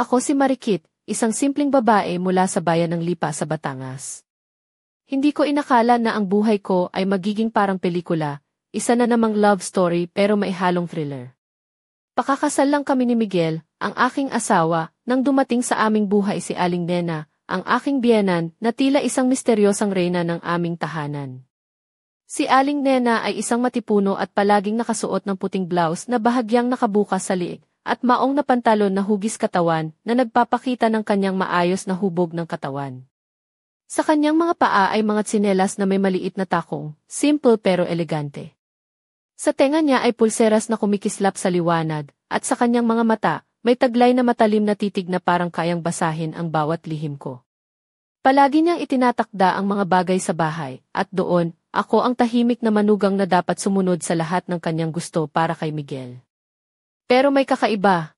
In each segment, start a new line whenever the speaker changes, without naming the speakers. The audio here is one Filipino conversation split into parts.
Ako si Marikit, isang simpleng babae mula sa bayan ng Lipa sa Batangas. Hindi ko inakala na ang buhay ko ay magiging parang pelikula, isa na namang love story pero may halong thriller. Pakakasal lang kami ni Miguel, ang aking asawa, nang dumating sa aming buhay si Aling Nena, ang aking biyenan na tila isang misteryosang reyna ng aming tahanan. Si Aling Nena ay isang matipuno at palaging nakasuot ng puting blouse na bahagyang nakabukas sa liig, at maong na pantalon na hugis katawan na nagpapakita ng kanyang maayos na hubog ng katawan. Sa kanyang mga paa ay mga tsinelas na may maliit na takong, simple pero elegante. Sa tenga niya ay pulseras na kumikislap sa liwanag, at sa kanyang mga mata, may taglay na matalim na titig na parang kayang basahin ang bawat lihim ko. Palagi niyang itinatakda ang mga bagay sa bahay, at doon, ako ang tahimik na manugang na dapat sumunod sa lahat ng kanyang gusto para kay Miguel. Pero may kakaiba.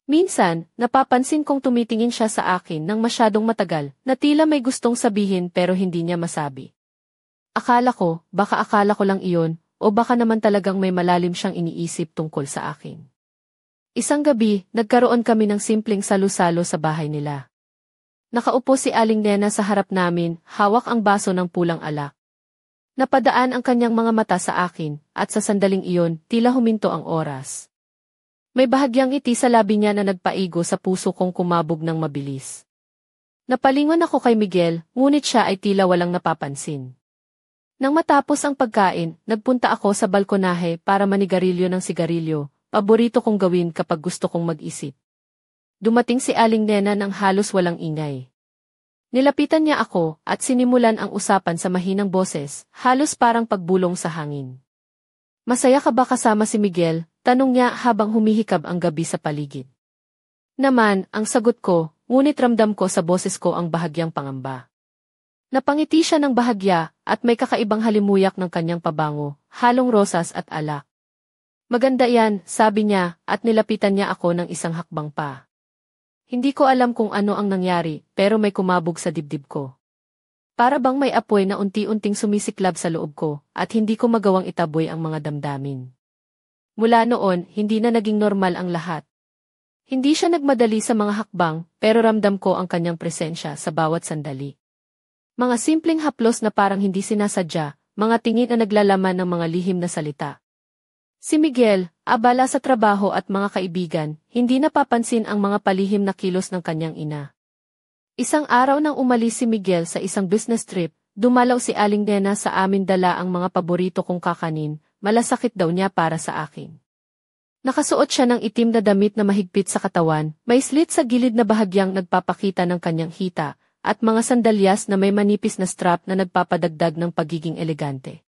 Minsan, napapansin kong tumitingin siya sa akin ng masyadong matagal, na tila may gustong sabihin pero hindi niya masabi. Akala ko lang iyon, o baka naman talagang may malalim siyang iniisip tungkol sa akin. Isang gabi, nagkaroon kami ng simpleng salu-salo sa bahay nila. Nakaupo si Aling Nena sa harap namin, hawak ang baso ng pulang alak. Napadaan ang kanyang mga mata sa akin, at sa sandaling iyon, tila huminto ang oras. May bahagyang ngiti sa labi niya na nagpaigo sa puso kong kumabog ng mabilis. Napalingon ako kay Miguel, ngunit siya ay tila walang napapansin. Nang matapos ang pagkain, nagpunta ako sa balkonahe para manigarilyo ng sigarilyo, paborito kong gawin kapag gusto kong mag-isip. Dumating si Aling Nena ng halos walang ingay. Nilapitan niya ako at sinimulan ang usapan sa mahinang boses, halos parang pagbulong sa hangin. Masaya ka ba kasama si Miguel? Tanong niya habang humihikab ang gabi sa paligid. Naman, ang sagot ko, ngunit ramdam ko sa boses ko ang bahagyang pangamba. Napangiti siya ng bahagya at may kakaibang halimuyak ng kanyang pabango, halong rosas at alak. Maganda yan, sabi niya, at nilapitan niya ako ng isang hakbang pa. Hindi ko alam kung ano ang nangyari, pero may kumabog sa dibdib ko. Para bang may apoy na unti-unting sumisiklab sa loob ko, at hindi ko magawang itaboy ang mga damdamin. Mula noon, hindi na naging normal ang lahat. Hindi siya nagmadali sa mga hakbang, pero ramdam ko ang kanyang presensya sa bawat sandali. Mga simpleng haplos na parang hindi sinasadya, mga tingin na naglalaman ng mga lihim na salita. Si Miguel, abala sa trabaho at mga kaibigan, hindi napapansin ang mga palihim na kilos ng kanyang ina. Isang araw nang umalis si Miguel sa isang business trip, dumalaw si Aling Nena sa amin dala ang mga paborito kong kakanin. Malasakit daw niya para sa akin. Nakasuot siya ng itim na damit na mahigpit sa katawan, may slit sa gilid na bahagyang nagpapakita ng kanyang hita, at mga sandalyas na may manipis na strap na nagpapadagdag ng pagiging elegante.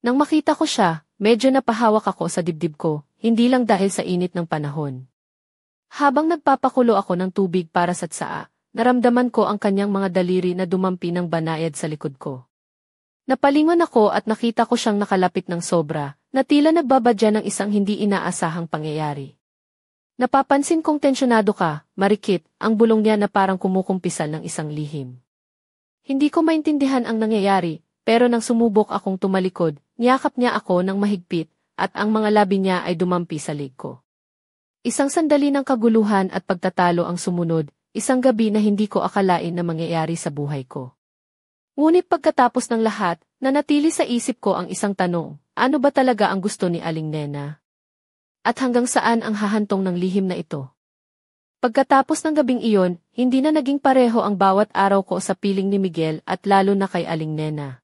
Nang makita ko siya, medyo napahawak ako sa dibdib ko, hindi lang dahil sa init ng panahon. Habang nagpapakulo ako ng tubig para sa tsaa, naramdaman ko ang kanyang mga daliri na dumampi ng banayad sa likod ko. Napalingon ako at nakita ko siyang nakalapit ng sobra, na tila nagbabadya ng isang hindi inaasahang pangyayari. Napapansin kong tensyonado ka, Marikit, ang bulong niya na parang kumukumpisal ng isang lihim. Hindi ko maintindihan ang nangyayari, pero nang sumubok akong tumalikod, niyakap niya ako ng mahigpit, at ang mga labi niya ay dumampi sa lig ko. Isang sandali ng kaguluhan at pagtatalo ang sumunod, isang gabi na hindi ko akalain na mangyayari sa buhay ko. Ngunit pagkatapos ng lahat, nanatili sa isip ko ang isang tanong, ano ba talaga ang gusto ni Aling Nena? At hanggang saan ang hahantong ng lihim na ito? Pagkatapos ng gabing iyon, hindi na naging pareho ang bawat araw ko sa piling ni Miguel at lalo na kay Aling Nena.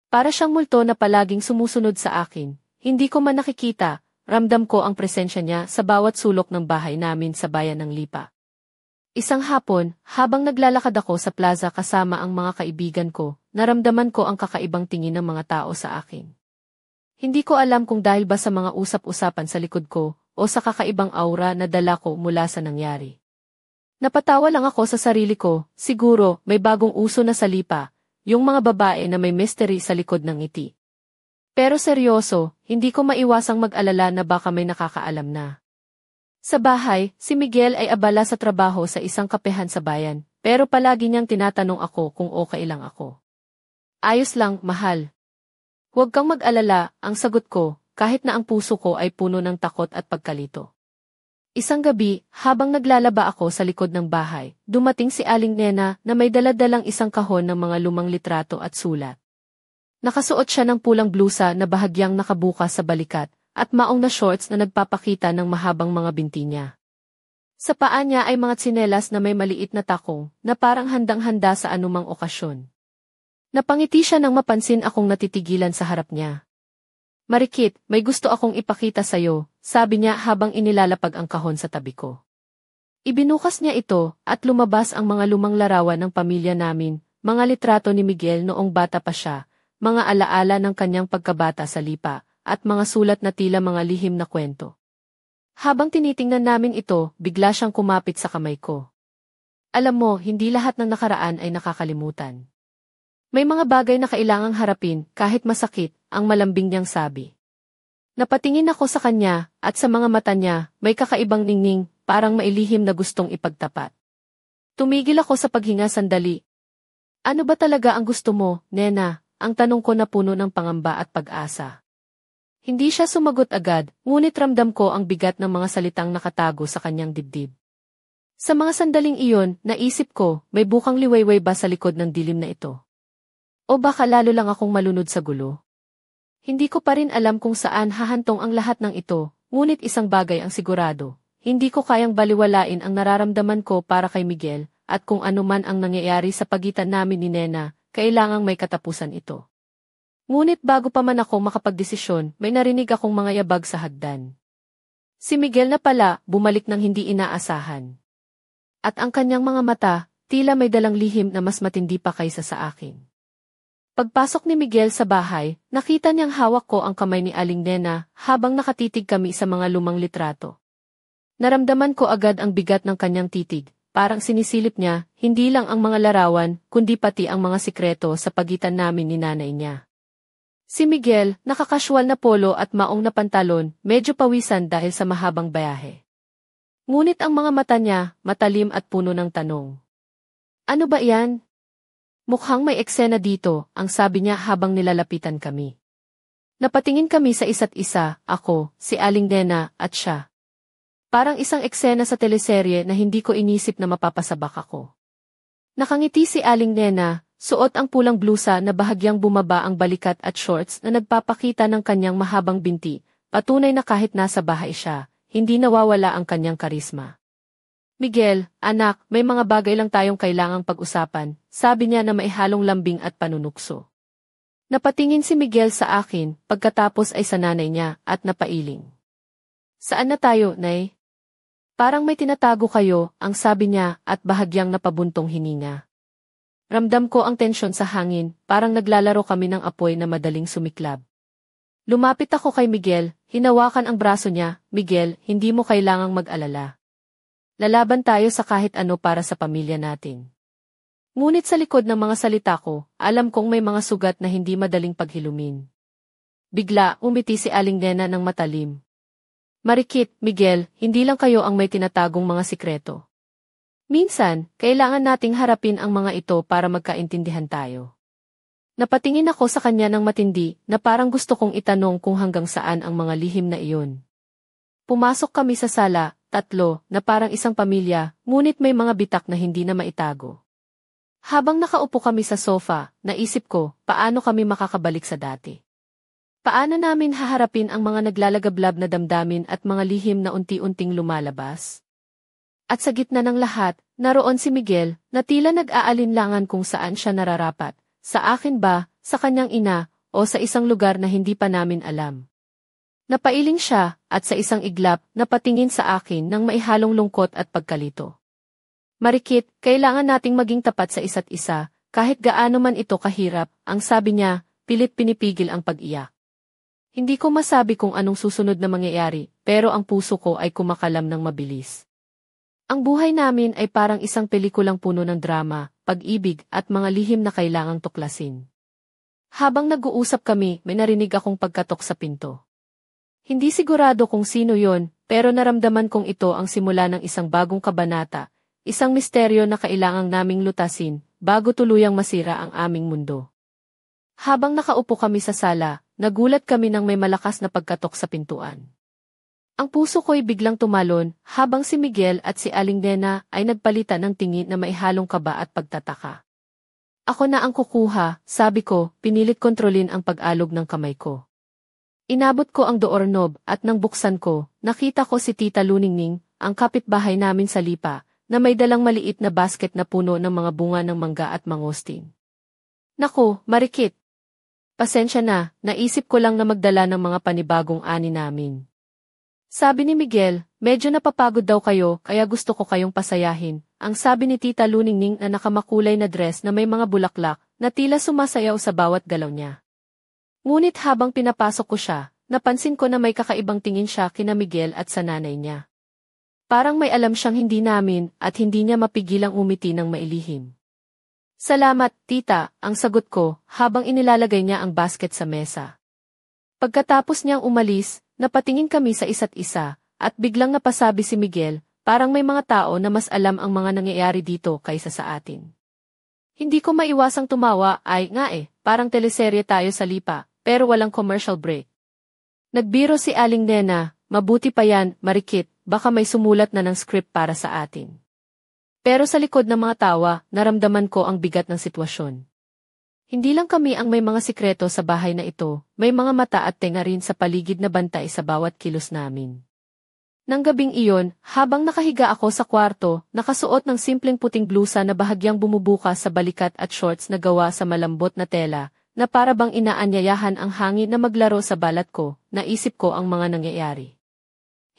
Para siyang multo na palaging sumusunod sa akin, hindi ko man nakikita, ramdam ko ang presensya niya sa bawat sulok ng bahay namin sa bayan ng Lipa. Isang hapon, habang naglalakad ako sa plaza kasama ang mga kaibigan ko, naramdaman ko ang kakaibang tingin ng mga tao sa akin. Hindi ko alam kung dahil ba sa mga usap-usapan sa likod ko, o sa kakaibang aura na dala ko mula sa nangyari. Napatawa lang ako sa sarili ko, siguro may bagong uso na sa Lipa, yung mga babae na may mystery sa likod ng ngiti. Pero seryoso, hindi ko maiwasang mag-alala na baka may nakakaalam na. Sa bahay, si Miguel ay abala sa trabaho sa isang kapehan sa bayan, pero palagi niyang tinatanong ako kung okay lang ako. Ayos lang, mahal. Huwag kang mag-alala, ang sagot ko, kahit na ang puso ko ay puno ng takot at pagkalito. Isang gabi, habang naglalaba ako sa likod ng bahay, dumating si Aling Nena na may daladalang isang kahon ng mga lumang litrato at sulat. Nakasuot siya ng pulang blusa na bahagyang nakabukas sa balikat, at maong na shorts na nagpapakita ng mahabang mga binti niya. Sa paa niya ay mga tsinelas na may maliit na takong, na parang handang-handa sa anumang okasyon. Napangiti siya nang mapansin akong natitigilan sa harap niya. "Marikit, may gusto akong ipakita sa'yo," sabi niya habang inilalapag ang kahon sa tabi ko. Ibinukas niya ito, at lumabas ang mga lumang larawan ng pamilya namin, mga litrato ni Miguel noong bata pa siya, mga alaala ng kanyang pagkabata sa Lipa, at mga sulat na tila mga lihim na kwento. Habang tinitingnan namin ito, bigla siyang kumapit sa kamay ko. "Alam mo, hindi lahat ng nakaraan ay nakakalimutan. May mga bagay na kailangang harapin, kahit masakit," ang malambing niyang sabi. Napatingin ako sa kanya, at sa mga mata niya, may kakaibang ningning, parang mailihim na gustong ipagtapat. Tumigil ako sa paghinga sandali. "Ano ba talaga ang gusto mo, Nena?" ang tanong ko na puno ng pangamba at pag-asa. Hindi siya sumagot agad, ngunit ramdam ko ang bigat ng mga salitang nakatago sa kanyang dibdib. Sa mga sandaling iyon, naisip ko, may bukang liwayway ba sa likod ng dilim na ito? O baka lalo lang akong malunod sa gulo? Hindi ko pa rin alam kung saan hahantong ang lahat ng ito, ngunit isang bagay ang sigurado. Hindi ko kayang baliwalain ang nararamdaman ko para kay Miguel, at kung ano man ang nangyayari sa pagitan namin ni Nena, kailangang may katapusan ito. Ngunit bago pa man ako makapagdesisyon, may narinig akong mga yabag sa hagdan. Si Miguel na pala, bumalik ng hindi inaasahan. At ang kanyang mga mata, tila may dalang lihim na mas matindi pa kaysa sa akin. Pagpasok ni Miguel sa bahay, nakita niyang hawak ko ang kamay ni Aling Nena habang nakatitig kami sa mga lumang litrato. Naramdaman ko agad ang bigat ng kanyang titig, parang sinisilip niya, hindi lang ang mga larawan, kundi pati ang mga sikreto sa pagitan namin ni nanay niya. Si Miguel, nakakasual na polo at maong na pantalon, medyo pawisan dahil sa mahabang biyahe. Ngunit ang mga mata niya, matalim at puno ng tanong. "Ano ba yan? Mukhang may eksena dito," ang sabi niya habang nilalapitan kami. Napatingin kami sa isa't isa, ako, si Aling Nena, at siya. Parang isang eksena sa teleserye na hindi ko inisip na mapapasabak ako. Nakangiti si Aling Nena, suot ang pulang blusa na bahagyang bumaba ang balikat at shorts na nagpapakita ng kanyang mahabang binti, patunay na kahit nasa bahay siya, hindi nawawala ang kanyang karisma. "Miguel, anak, may mga bagay lang tayong kailangang pag-usapan," sabi niya na may halong lambing at panunukso. Napatingin si Miguel sa akin, pagkatapos ay sa nanay niya, at napailing. "Saan na tayo, Nay? Parang may tinatago kayo," ang sabi niya, at bahagyang napabuntong hininga. Ramdam ko ang tensyon sa hangin, parang naglalaro kami ng apoy na madaling sumiklab. Lumapit ako kay Miguel, hinawakan ang braso niya. "Miguel, hindi mo kailangang mag-alala. Lalaban tayo sa kahit ano para sa pamilya natin." Ngunit sa likod ng mga salita ko, alam kong may mga sugat na hindi madaling paghilumin. Bigla, umiti si Aling Nena ng matalim. "Marikit, Miguel, hindi lang kayo ang may tinatagong mga sikreto. Minsan, kailangan nating harapin ang mga ito para magkaintindihan tayo." Napatingin ako sa kanya ng matindi, na parang gusto kong itanong kung hanggang saan ang mga lihim na iyon. Pumasok kami sa sala, tatlo, na parang isang pamilya, ngunit may mga bitak na hindi na maitago. Habang nakaupo kami sa sofa, naisip ko, paano kami makakabalik sa dati? Paano namin haharapin ang mga naglalagablab na damdamin at mga lihim na unti-unting lumalabas? At sa gitna ng lahat, naroon si Miguel, na tila nag-aalinlangan kung saan siya nararapat, sa akin ba, sa kanyang ina, o sa isang lugar na hindi pa namin alam. Napailing siya, at sa isang iglap, napatingin sa akin ng maihalong lungkot at pagkalito. "Marikit, kailangan nating maging tapat sa isa't isa, kahit gaano man ito kahirap," ang sabi niya, pilit pinipigil ang pag-iyak. Hindi ko masabi kung anong susunod na mangyayari, pero ang puso ko ay kumakalam ng mabilis. Ang buhay namin ay parang isang pelikulang puno ng drama, pag-ibig, at mga lihim na kailangang tuklasin. Habang nag-uusap kami, may narinig akong pagkatok sa pinto. Hindi sigurado kung sino yon, pero naramdaman kong ito ang simula ng isang bagong kabanata, isang misteryo na kailangang naming lutasin, bago tuluyang masira ang aming mundo. Habang nakaupo kami sa sala, nagulat kami nang may malakas na pagkatok sa pintuan. Ang puso ko'y biglang tumalon, habang si Miguel at si Aling Nena ay nagpalitan ng tingin na maihalong kaba at pagtataka. Ako na ang kukuha, sabi ko, pinilit kontrolin ang pag-alog ng kamay ko. Inabot ko ang doorknob at nang buksan ko, nakita ko si Tita Luningning, ang kapitbahay namin sa Lipa, na may dalang maliit na basket na puno ng mga bunga ng mangga at mangosteen. Naku, Marikit! Pasensya na, naisip ko lang na magdala ng mga panibagong ani namin. Sabi ni Miguel, medyo napapagod daw kayo kaya gusto ko kayong pasayahin. Ang sabi ni Tita Luningning na nakamakulay na dress na may mga bulaklak na tila sumasayaw sa bawat galaw niya. Ngunit habang pinapasok ko siya, napansin ko na may kakaibang tingin siya kina Miguel at sa nanay niya. Parang may alam siyang hindi namin at hindi niya mapigilang umiti ng mailihim. Salamat, tita, ang sagot ko habang inilalagay niya ang basket sa mesa. Pagkatapos niyang umalis, napatingin kami sa isa't isa, at biglang napasabi si Miguel, parang may mga tao na mas alam ang mga nangyayari dito kaysa sa atin. Hindi ko maiwasang tumawa parang teleserye tayo sa Lipa, pero walang commercial break. Nagbiro si Aling Nena, mabuti pa yan, Marikit, baka may sumulat na ng script para sa atin. Pero sa likod ng mga tawa, naramdaman ko ang bigat ng sitwasyon. Hindi lang kami ang may mga sikreto sa bahay na ito, may mga mata at tenga rin sa paligid na bantay sa bawat kilos namin. Nang gabing iyon, habang nakahiga ako sa kwarto, nakasuot ng simpleng puting blusa na bahagyang bumubuka sa balikat at shorts na gawa sa malambot na tela, na para bang inaanyayahan ang hangin na maglaro sa balat ko, naisip ko ang mga nangyayari.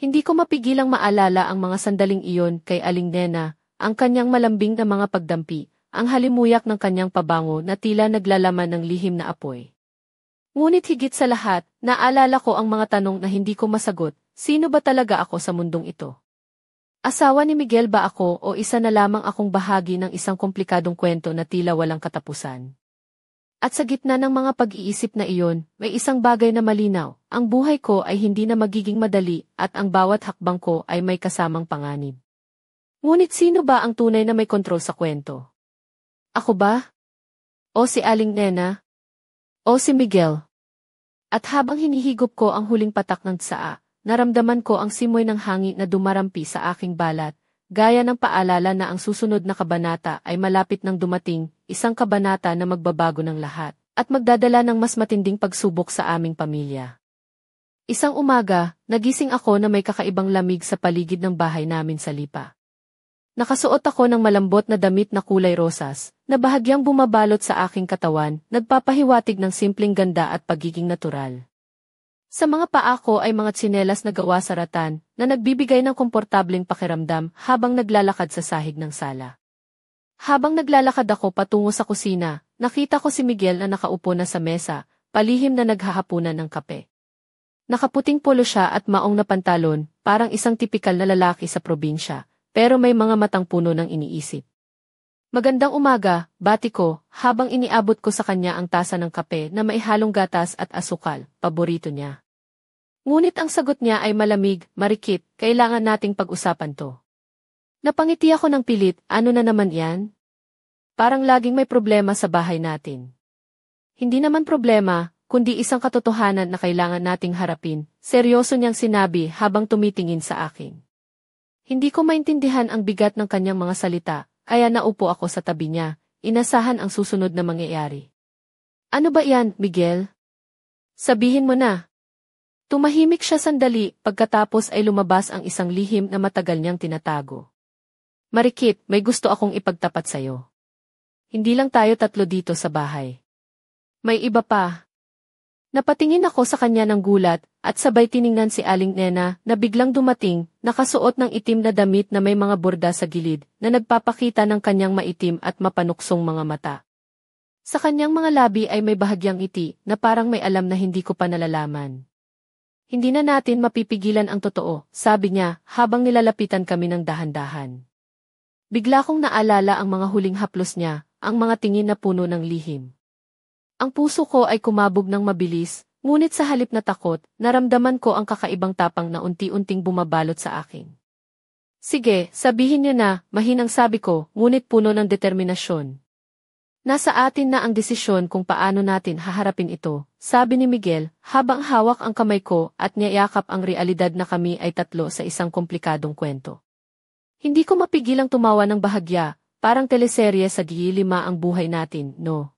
Hindi ko mapigilang maalala ang mga sandaling iyon kay Aling Nena, ang kanyang malambing na mga pagdampi, ang halimuyak ng kanyang pabango na tila naglalaman ng lihim na apoy. Ngunit higit sa lahat, naalala ko ang mga tanong na hindi ko masagot, sino ba talaga ako sa mundong ito? Asawa ni Miguel ba ako o isa na lamang akong bahagi ng isang komplikadong kwento na tila walang katapusan? At sa gitna ng mga pag-iisip na iyon, may isang bagay na malinaw, ang buhay ko ay hindi na magiging madali at ang bawat hakbang ko ay may kasamang panganib. Ngunit sino ba ang tunay na may kontrol sa kwento? Ako ba? O si Aling Nena? O si Miguel? At habang hinihigop ko ang huling patak ng tsaa, naramdaman ko ang simoy ng hangin na dumarampi sa aking balat, gaya ng paalala na ang susunod na kabanata ay malapit nang dumating, isang kabanata na magbabago ng lahat, at magdadala ng mas matinding pagsubok sa aming pamilya. Isang umaga, nagising ako na may kakaibang lamig sa paligid ng bahay namin sa Lipa. Nakasuot ako ng malambot na damit na kulay rosas, na bahagyang bumabalot sa aking katawan, nagpapahiwatig ng simpleng ganda at pagiging natural. Sa mga paa ko ay mga tsinelas na gawa sa ratan, na nagbibigay ng komportableng pakiramdam habang naglalakad sa sahig ng sala. Habang naglalakad ako patungo sa kusina, nakita ko si Miguel na nakaupo na sa mesa, palihim na naghahapunan ng kape. Nakaputing polo siya at maong na pantalon, parang isang tipikal na lalaki sa probinsya. Pero may mga matang puno ng iniisip. Magandang umaga, bati ko, habang iniabot ko sa kanya ang tasa ng kape na may halong gatas at asukal, paborito niya. Ngunit ang sagot niya ay malamig, Marikit, kailangan nating pag-usapan to. Napangiti ako ng pilit, ano na naman yan? Parang laging may problema sa bahay natin. Hindi naman problema, kundi isang katotohanan na kailangan nating harapin, seryoso niyang sinabi habang tumitingin sa akin. Hindi ko maintindihan ang bigat ng kanyang mga salita, kaya naupo ako sa tabi niya, inasahan ang susunod na mangyayari. Ano ba yan, Miguel? Sabihin mo na. Tumahimik siya sandali, pagkatapos ay lumabas ang isang lihim na matagal niyang tinatago. Marikit, may gusto akong ipagtapat sa'yo. Hindi lang tayo tatlo dito sa bahay. May iba pa. Napatingin ako sa kanya ng gulat, at sabay tiningnan si Aling Nena na biglang dumating, nakasuot ng itim na damit na may mga borda sa gilid, na nagpapakita ng kanyang maitim at mapanuksong mga mata. Sa kanyang mga labi ay may bahagyang ngiti na parang may alam na hindi ko pa nalalaman. Hindi na natin mapipigilan ang totoo, sabi niya habang nilalapitan kami ng dahan-dahan. Bigla kong naalala ang mga huling haplos niya, ang mga tingin na puno ng lihim. Ang puso ko ay kumabog ng mabilis, ngunit sa halip na takot, naramdaman ko ang kakaibang tapang na unti-unting bumabalot sa akin. Sige, sabihin niyo na, mahinang sabi ko, ngunit puno ng determinasyon. Nasa atin na ang desisyon kung paano natin haharapin ito, sabi ni Miguel, habang hawak ang kamay ko at niyayakap ang realidad na kami ay tatlo sa isang komplikadong kwento. Hindi ko mapigilang tumawa ng bahagya, parang teleserye sa GI5 ang buhay natin, no?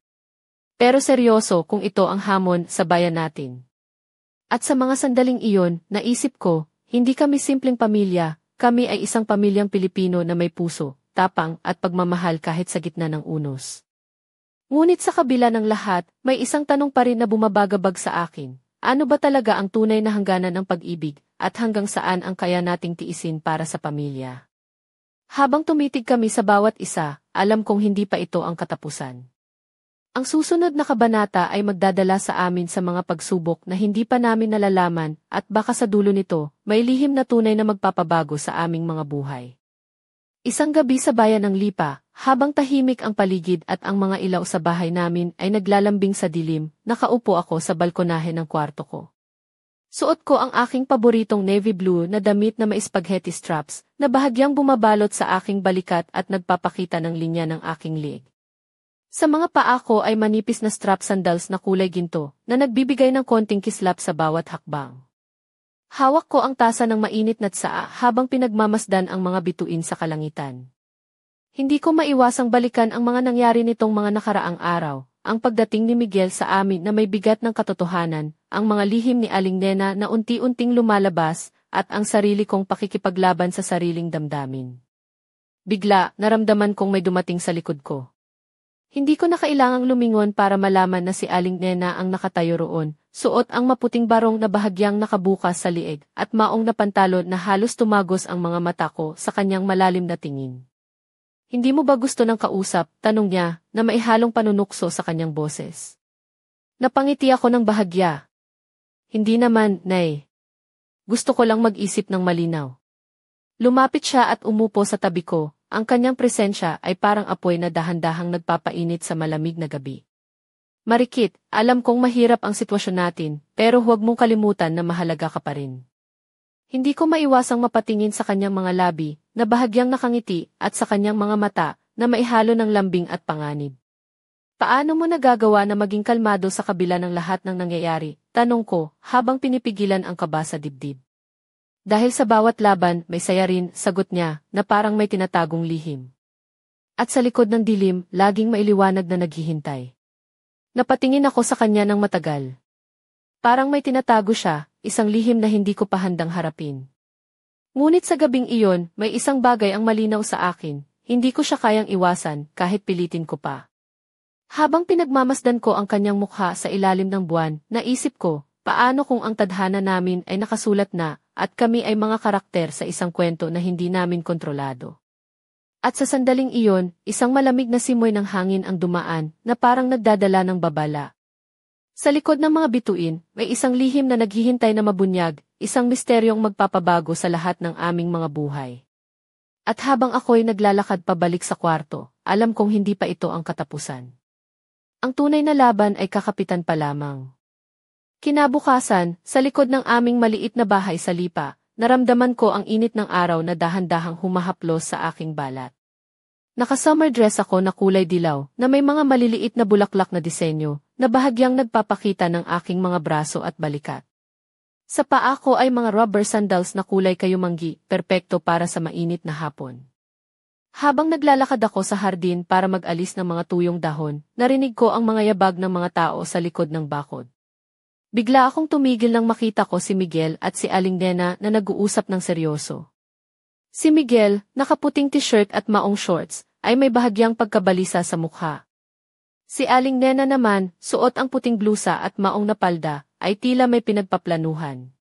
Pero seryoso kung ito ang hamon sa bayan natin. At sa mga sandaling iyon, naisip ko, hindi kami simpleng pamilya, kami ay isang pamilyang Pilipino na may puso, tapang at pagmamahal kahit sa gitna ng unos. Ngunit sa kabila ng lahat, may isang tanong pa rin na bumabagabag sa akin. Ano ba talaga ang tunay na hangganan ng pag-ibig, at hanggang saan ang kaya nating tiisin para sa pamilya? Habang tumitig kami sa bawat isa, alam kong hindi pa ito ang katapusan. Ang susunod na kabanata ay magdadala sa amin sa mga pagsubok na hindi pa namin nalalaman at baka sa dulo nito, may lihim na tunay na magpapabago sa aming mga buhay. Isang gabi sa bayan ng Lipa, habang tahimik ang paligid at ang mga ilaw sa bahay namin ay naglalambing sa dilim, nakaupo ako sa balkonahe ng kwarto ko. Suot ko ang aking paboritong navy blue na damit na may spaghetti straps, na bahagyang bumabalot sa aking balikat at nagpapakita ng linya ng aking liig. Sa mga paa ko ay manipis na strap sandals na kulay ginto, na nagbibigay ng konting kislap sa bawat hakbang. Hawak ko ang tasa ng mainit na tsaa habang pinagmamasdan ang mga bituin sa kalangitan. Hindi ko maiwasang balikan ang mga nangyari nitong mga nakaraang araw, ang pagdating ni Miguel sa amin na may bigat ng katotohanan, ang mga lihim ni Aling Nena na unti-unting lumalabas, at ang sarili kong pakikipaglaban sa sariling damdamin. Bigla, naramdaman kong may dumating sa likod ko. Hindi ko na kailangang lumingon para malaman na si Aling Nena ang nakatayo roon, suot ang maputing barong na bahagyang nakabukas sa liig, at maong na pantalon na halos tumagos ang mga mata ko sa kanyang malalim na tingin. Hindi mo ba gusto ng kausap, tanong niya, na maihalong panunukso sa kanyang boses. Napangiti ako ng bahagya. Hindi naman, Nay. Gusto ko lang mag-isip ng malinaw. Lumapit siya at umupo sa tabi ko. Ang kanyang presensya ay parang apoy na dahan-dahang nagpapainit sa malamig na gabi. Marikit, alam kong mahirap ang sitwasyon natin, pero huwag mong kalimutan na mahalaga ka pa rin. Hindi ko maiwasang mapatingin sa kanyang mga labi, na bahagyang nakangiti, at sa kanyang mga mata, na maihalo ng lambing at panganib. Paano mo nagagawa na maging kalmado sa kabila ng lahat ng nangyayari? Tanong ko, habang pinipigilan ang kaba sa dibdib. Dahil sa bawat laban, may saya rin, sagot niya, na parang may tinatagong lihim. At sa likod ng dilim, laging mailiwanag na naghihintay. Napatingin ako sa kanya ng matagal. Parang may tinatago siya, isang lihim na hindi ko pa handang harapin. Ngunit sa gabing iyon, may isang bagay ang malinaw sa akin, hindi ko siya kayang iwasan, kahit pilitin ko pa. Habang pinagmamasdan ko ang kanyang mukha sa ilalim ng buwan, naisip ko, paano kung ang tadhana namin ay nakasulat na, at kami ay mga karakter sa isang kwento na hindi namin kontrolado. At sa sandaling iyon, isang malamig na simoy ng hangin ang dumaan, na parang nagdadala ng babala. Sa likod ng mga bituin, may isang lihim na naghihintay na mabunyag, isang misteryong magpapabago sa lahat ng aming mga buhay. At habang ako'y naglalakad pabalik sa kwarto, alam kong hindi pa ito ang katapusan. Ang tunay na laban ay kakapitan pa lamang. Kinabukasan, sa likod ng aming maliit na bahay sa Lipa, naramdaman ko ang init ng araw na dahan-dahang humahaplos sa aking balat. Naka-summer dress ako na kulay dilaw, na may mga maliliit na bulaklak na disenyo, na bahagyang nagpapakita ng aking mga braso at balikat. Sa paa ko ay mga rubber sandals na kulay kayumanggi, perpekto para sa mainit na hapon. Habang naglalakad ako sa hardin para mag-alis ng mga tuyong dahon, narinig ko ang mga yabag ng mga tao sa likod ng bakod. Bigla akong tumigil nang makita ko si Miguel at si Aling Nena na nag-uusap ng seryoso. Si Miguel, nakaputing t-shirt at maong shorts, ay may bahagyang pagkabalisa sa mukha. Si Aling Nena naman, suot ang puting blusa at maong na palda, ay tila may pinagpaplanuhan.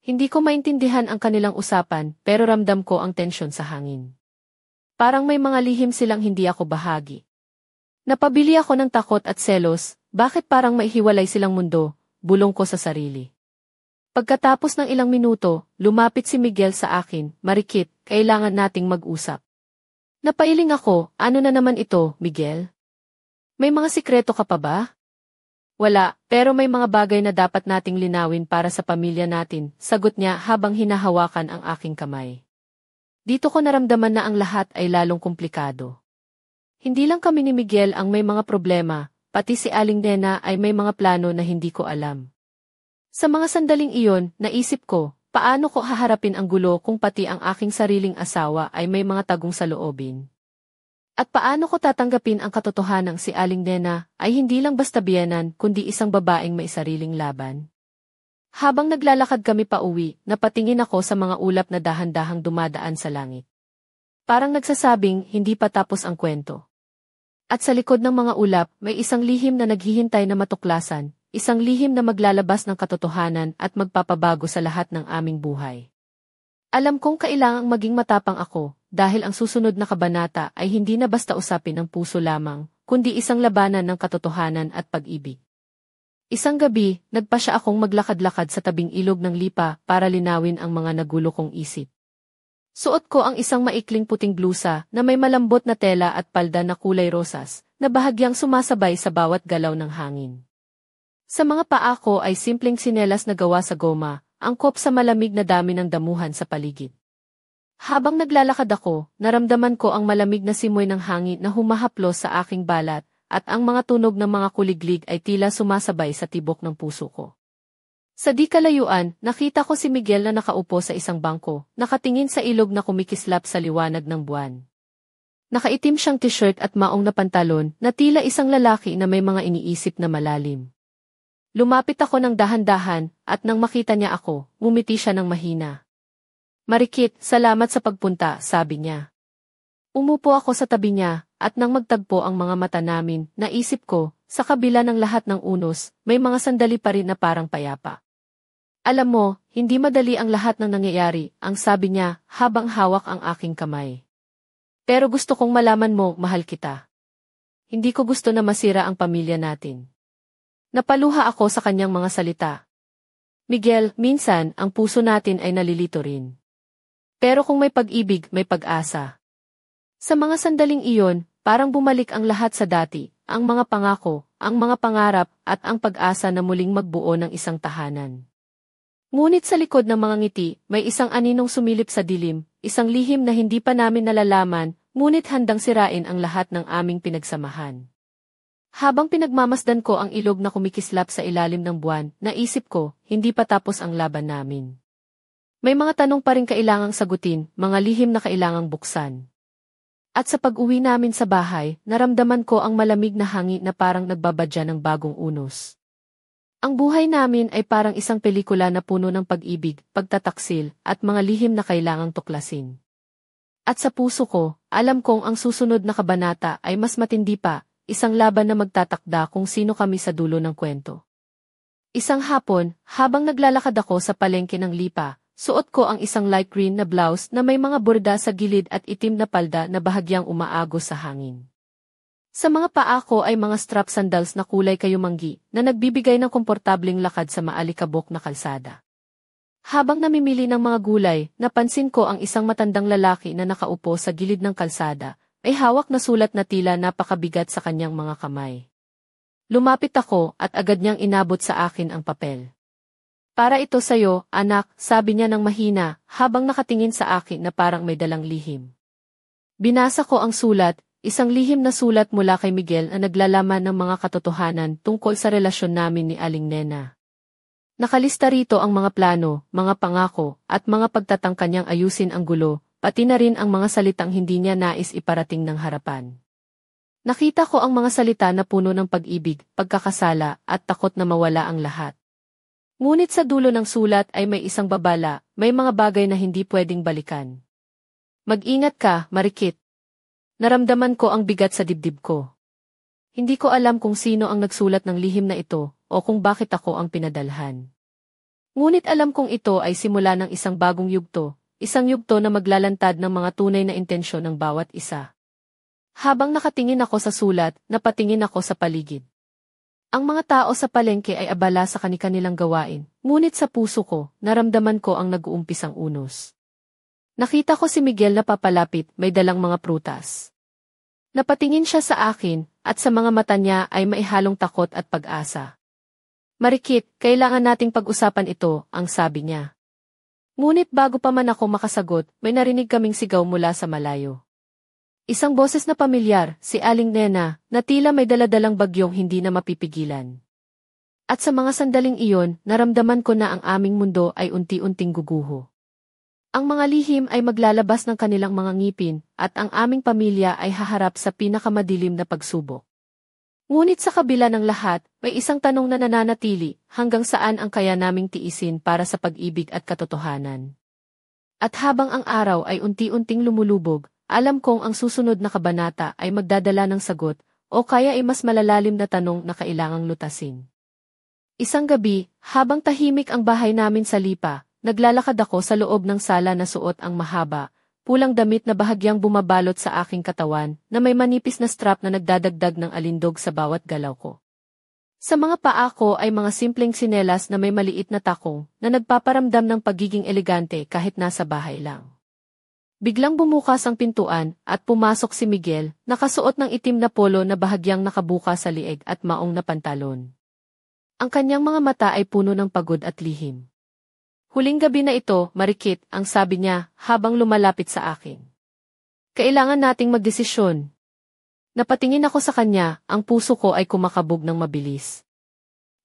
Hindi ko maintindihan ang kanilang usapan, pero ramdam ko ang tensyon sa hangin. Parang may mga lihim silang hindi ako bahagi. Napabili ako ng takot at selos, bakit parang maihiwalay silang mundo? Bulong ko sa sarili. Pagkatapos ng ilang minuto, lumapit si Miguel sa akin, Marikit, kailangan nating mag-usap. Napailing ako, ano na naman ito, Miguel? May mga sikreto ka pa ba? Wala, pero may mga bagay na dapat nating linawin para sa pamilya natin, sagot niya habang hinahawakan ang aking kamay. Dito ko naramdaman na ang lahat ay lalong komplikado. Hindi lang kami ni Miguel ang may mga problema, pati si Aling Nena ay may mga plano na hindi ko alam. Sa mga sandaling iyon, naisip ko, paano ko haharapin ang gulo kung pati ang aking sariling asawa ay may mga tagong sa loobin? At paano ko tatanggapin ang katotohanang si Aling Nena ay hindi lang basta biyenan kundi isang babaeng may sariling laban? Habang naglalakad kami pauwi, napatingin ako sa mga ulap na dahan-dahang dumadaan sa langit. Parang nagsasabing hindi pa tapos ang kwento. At sa likod ng mga ulap, may isang lihim na naghihintay na matuklasan, isang lihim na maglalabas ng katotohanan at magpapabago sa lahat ng aming buhay. Alam kong kailangang maging matapang ako, dahil ang susunod na kabanata ay hindi na basta usapin ng puso lamang, kundi isang labanan ng katotohanan at pag-ibig. Isang gabi, nagpasya akong maglakad-lakad sa tabing ilog ng Lipa para linawin ang mga nagulo kong isip. Suot ko ang isang maikling puting blusa na may malambot na tela at palda na kulay rosas, na bahagyang sumasabay sa bawat galaw ng hangin. Sa mga paa ko ay simpleng sinelas na gawa sa goma, angkop sa malamig na dami ng damuhan sa paligid. Habang naglalakad ako, naramdaman ko ang malamig na simoy ng hangin na humahaplos sa aking balat, at ang mga tunog ng mga kuliglig ay tila sumasabay sa tibok ng puso ko. Sa di kalayuan, nakita ko si Miguel na nakaupo sa isang bangko, nakatingin sa ilog na kumikislap sa liwanag ng buwan. Nakaitim siyang t-shirt at maong na pantalon na tila isang lalaki na may mga iniisip na malalim. Lumapit ako ng dahan-dahan at nang makita niya ako, ngumiti siya ng mahina. "Marikit, salamat sa pagpunta," sabi niya. Umupo ako sa tabi niya at nang magtagpo ang mga mata namin, naisip ko, sa kabila ng lahat ng unos, may mga sandali pa rin na parang payapa. "Alam mo, hindi madali ang lahat ng nangyayari," ang sabi niya habang hawak ang aking kamay. "Pero gusto kong malaman mo, mahal kita. Hindi ko gusto na masira ang pamilya natin." Napaluha ako sa kanyang mga salita. "Miguel, minsan, ang puso natin ay nalilito rin. Pero kung may pag-ibig, may pag-asa." Sa mga sandaling iyon, parang bumalik ang lahat sa dati, ang mga pangako, ang mga pangarap, at ang pag-asa na muling magbuo ng isang tahanan. Ngunit sa likod ng mga ngiti, may isang aninong sumilip sa dilim, isang lihim na hindi pa namin nalalaman, ngunit handang sirain ang lahat ng aming pinagsamahan. Habang pinagmamasdan ko ang ilog na kumikislap sa ilalim ng buwan, naisip ko, hindi pa tapos ang laban namin. May mga tanong pa rin kailangang sagutin, mga lihim na kailangang buksan. At sa pag-uwi namin sa bahay, naramdaman ko ang malamig na hangin na parang nagbabadya ng bagong unos. Ang buhay namin ay parang isang pelikula na puno ng pag-ibig, pagtataksil, at mga lihim na kailangang tuklasin. At sa puso ko, alam kong ang susunod na kabanata ay mas matindi pa, isang laban na magtatakda kung sino kami sa dulo ng kwento. Isang hapon, habang naglalakad ako sa palengke ng Lipa, suot ko ang isang light green na blouse na may mga borda sa gilid at itim na palda na bahagyang umaagos sa hangin. Sa mga paa ko ay mga strap sandals na kulay kayumanggi na nagbibigay ng komportableng lakad sa maalikabok na kalsada. Habang namimili ng mga gulay, napansin ko ang isang matandang lalaki na nakaupo sa gilid ng kalsada, ay hawak na sulat na tila napakabigat sa kanyang mga kamay. Lumapit ako at agad niyang inabot sa akin ang papel. "Para ito sa'yo, anak," sabi niya ng mahina, habang nakatingin sa akin na parang may dalang lihim. Binasa ko ang sulat. Isang lihim na sulat mula kay Miguel na naglalaman ng mga katotohanan tungkol sa relasyon namin ni Aling Nena. Nakalista rito ang mga plano, mga pangako, at mga pagtatang kanyang ayusin ang gulo, pati na rin ang mga salitang hindi niya nais iparating ng harapan. Nakita ko ang mga salita na puno ng pag-ibig, pagkakasala, at takot na mawala ang lahat. Ngunit sa dulo ng sulat ay may isang babala, may mga bagay na hindi pwedeng balikan. "Mag-ingat ka, Marikit." Naramdaman ko ang bigat sa dibdib ko. Hindi ko alam kung sino ang nagsulat ng lihim na ito o kung bakit ako ang pinadalhan. Ngunit alam kong ito ay simula ng isang bagong yugto, isang yugto na maglalantad ng mga tunay na intensyon ng bawat isa. Habang nakatingin ako sa sulat, napatingin ako sa paligid. Ang mga tao sa palengke ay abala sa kani-kanilang gawain, ngunit sa puso ko, naramdaman ko ang nag-uumpisang unos. Nakita ko si Miguel na papalapit, may dalang mga prutas. Napatingin siya sa akin, at sa mga mata niya ay maihalong takot at pag-asa. "Marikit, kailangan nating pag-usapan ito," ang sabi niya. Ngunit bago pa man ako makasagot, may narinig kaming sigaw mula sa malayo. Isang boses na pamilyar, si Aling Nena, na tila may daladalang bagyong hindi na mapipigilan. At sa mga sandaling iyon, naramdaman ko na ang aming mundo ay unti-unting guguho. Ang mga lihim ay maglalabas ng kanilang mga ngipin, at ang aming pamilya ay haharap sa pinakamadilim na pagsubok. Ngunit sa kabila ng lahat, may isang tanong na nananatili, hanggang saan ang kaya naming tiisin para sa pag-ibig at katotohanan. At habang ang araw ay unti-unting lumulubog, alam kong ang susunod na kabanata ay magdadala ng sagot, o kaya ay mas malalalim na tanong na kailangang lutasin. Isang gabi, habang tahimik ang bahay namin sa Lipa, naglalakad ako sa loob ng sala na suot ang mahaba, pulang damit na bahagyang bumabalot sa aking katawan na may manipis na strap na nagdadagdag ng alindog sa bawat galaw ko. Sa mga paa ko ay mga simpleng sinelas na may maliit na takong na nagpaparamdam ng pagiging elegante kahit nasa bahay lang. Biglang bumukas ang pintuan at pumasok si Miguel, nakasuot ng itim na polo na bahagyang nakabuka sa lieg at maong na pantalon. Ang kanyang mga mata ay puno ng pagod at lihim. Huling gabi na ito, marikit, ang sabi niya, habang lumalapit sa akin. Kailangan nating magdesisyon. Napatingin ako sa kanya, ang puso ko ay kumakabog ng mabilis.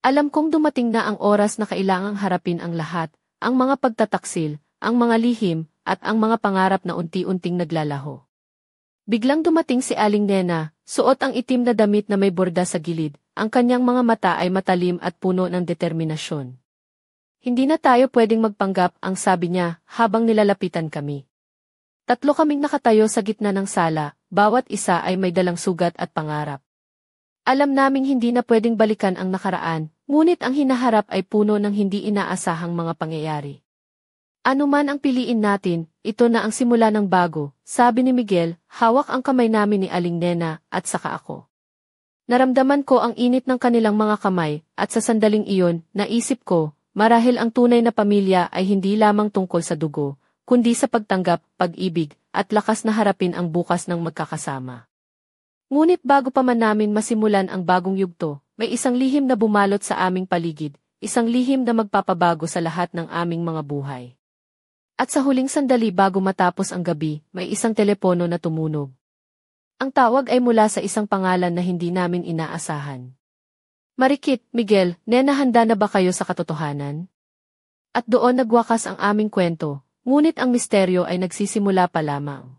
Alam kong dumating na ang oras na kailangang harapin ang lahat, ang mga pagtataksil, ang mga lihim, at ang mga pangarap na unti-unting naglalaho. Biglang dumating si Aling Nena, suot ang itim na damit na may borda sa gilid, ang kanyang mga mata ay matalim at puno ng determinasyon. Hindi na tayo pwedeng magpanggap, ang sabi niya, habang nilalapitan kami. Tatlo kaming nakatayo sa gitna ng sala, bawat isa ay may dalang sugat at pangarap. Alam naming hindi na pwedeng balikan ang nakaraan, ngunit ang hinaharap ay puno ng hindi inaasahang mga pangyayari. Ano man ang piliin natin, ito na ang simula ng bago, sabi ni Miguel, hawak ang kamay namin ni Aling Nena, at saka ako. Naramdaman ko ang init ng kanilang mga kamay, at sa sandaling iyon, naisip ko, marahil ang tunay na pamilya ay hindi lamang tungkol sa dugo, kundi sa pagtanggap, pag-ibig, at lakas na harapin ang bukas ng magkakasama. Ngunit bago pa man namin masimulan ang bagong yugto, may isang lihim na bumalot sa aming paligid, isang lihim na magpapabago sa lahat ng aming mga buhay. At sa huling sandali bago matapos ang gabi, may isang telepono na tumunog. Ang tawag ay mula sa isang pangalan na hindi namin inaasahan. Marikit, Miguel, Nena, handa na ba kayo sa katotohanan? At doon nagwakas ang aming kwento, ngunit ang misteryo ay nagsisimula pa lamang.